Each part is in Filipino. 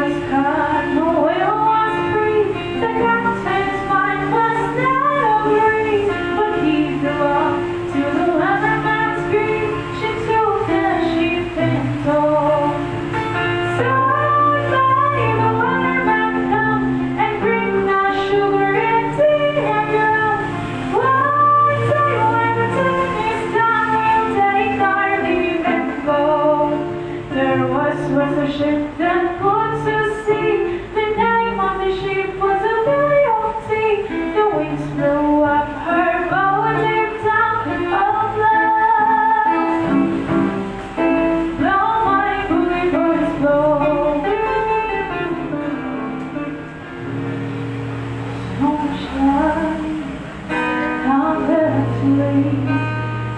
was cut, the will was free. The captain's mind was not agree, but he grew up to the weatherman's dream. She took the sheep and told. So may the weatherman come and bring us sugar and tea and rum. One day when the time is done, we'll take our leave and go. There was a ship that put to sea. The name of the ship was a Lily of Tea. The winds blew up her bow deep down of love. Blow my bully boys blow. Sunshine, come back to leave,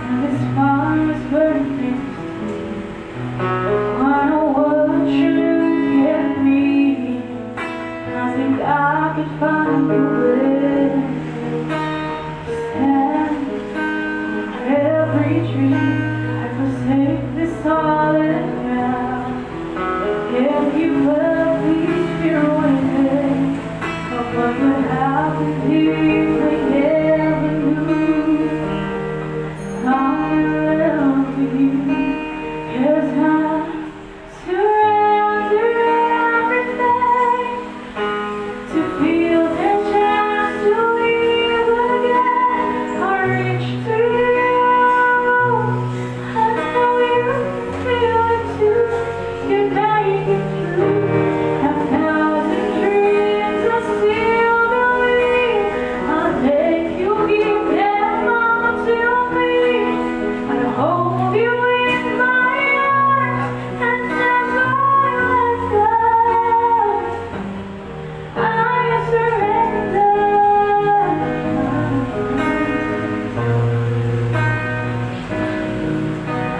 and this fire is burning. I could find a way to stand on every tree. I forsake this solid ground. If you will, please fear away of what would happen if we never knew. I love you, 'cause I surrender everything to feel the chance to live again. I reach to you. I know you feel it too. You make it true. 1,000 dreams I still believe. I'll make you give them all to me. I'll hold you in my arms and never let go. I surrender.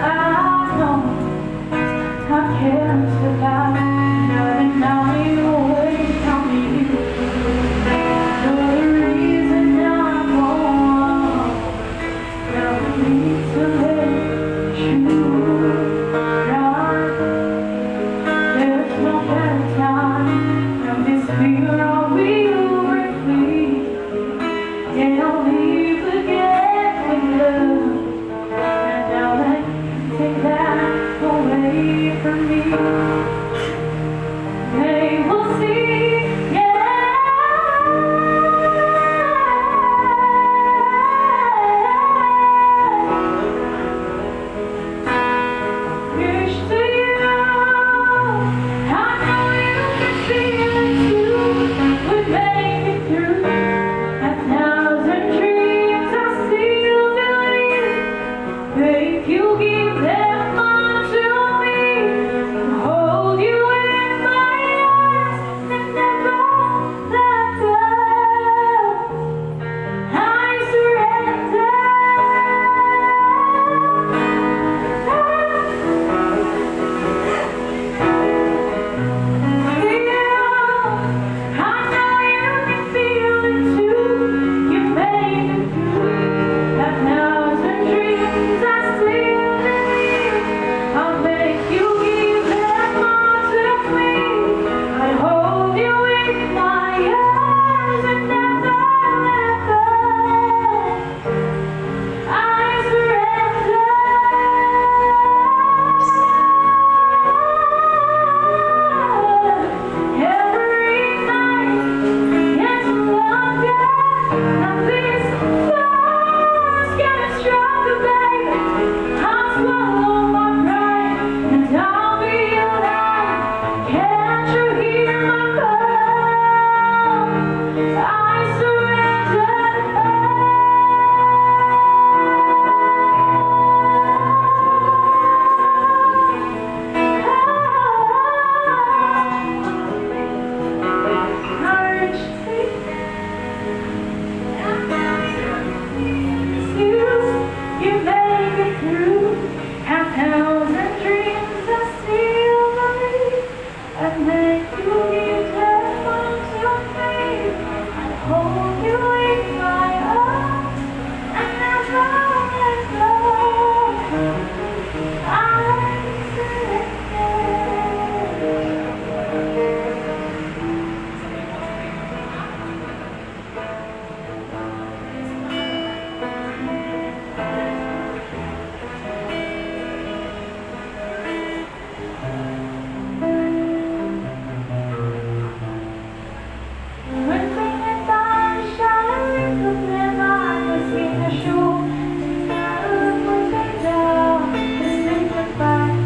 I know I can't survive another night away from you. You're the reason I'm on. Now we need to let you run. There's no better time than this fear of you break me. Yeah, I'll leave again with love. And now that you take that away from me, they will see, reach to you. I know you can feel it too. We make it through. 1,000 dreams I still believe. If you give them all to me, I'll hold you in my arms and never let go. I surrender.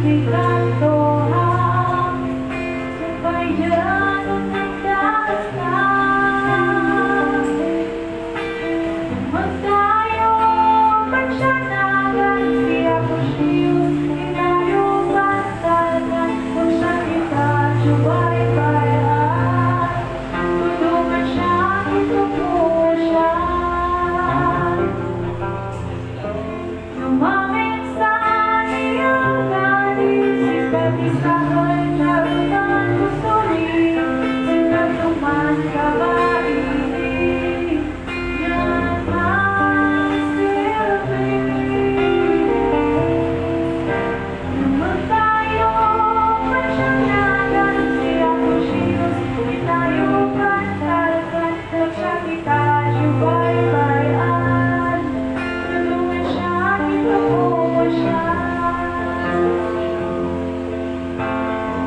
sikantohan sa bayan ng nagdasal. Magtayo pagsanagan siya po siyos inayuban talagan kung sa kita subay-bayan tulungan siya ito po siya. Lumamit sa iyong galing sikat-isahan narutan gusto rin sikat tuman kabaili yan ang silbi. Lumag tayo pagsanagan siya po siyos inayuban talagan kung sa kita subay-bayan tulungan siya ito po siya.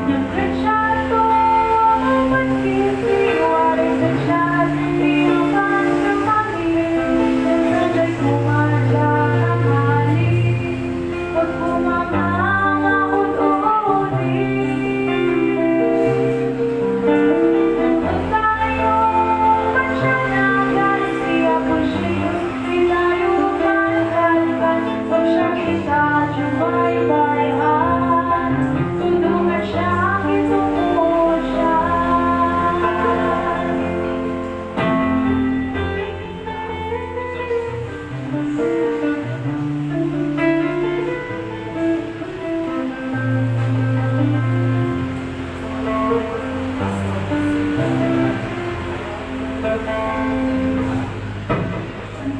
Nagkatsato ang pagkitiwari sa siya iyong pagkamali nasaday kumadya ang hali pag pumamamahod-uli. Lumag tayo pagsanagan siya po siyos inayuban talagan kung siya kita subay-bayan tulungan siya ito po siya.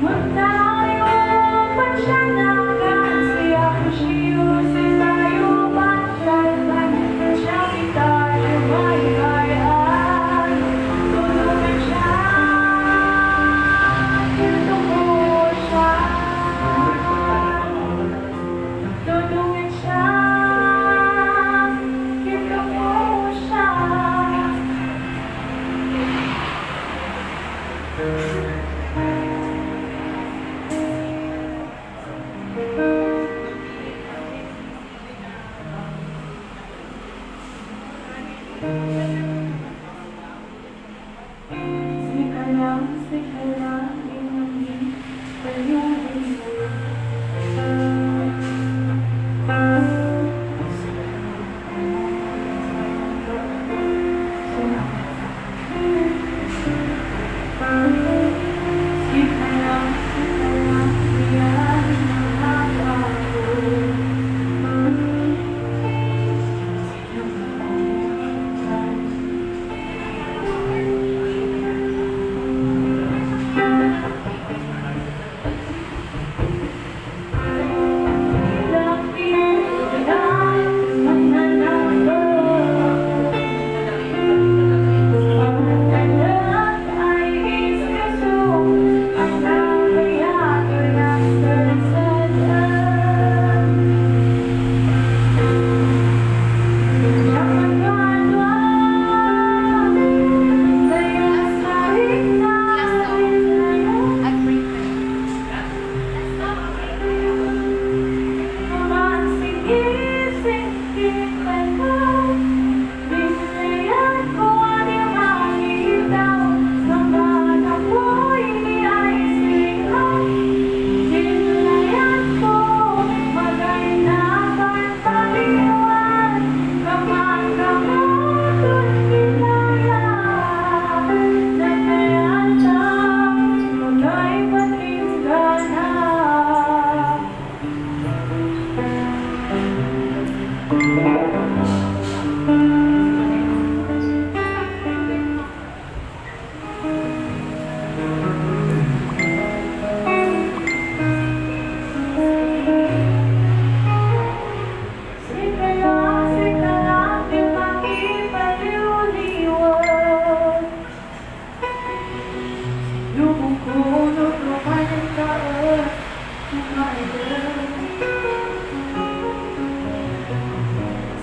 Magtayo pagsanagan siya po siyos inayuban talagan kung siya kita subay-bayan tulungan siya ito po siya. Tulungan siya ito po siya. Sika lang, inangin, payuhin mo. Sika lang, iyan ang ako.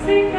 Sing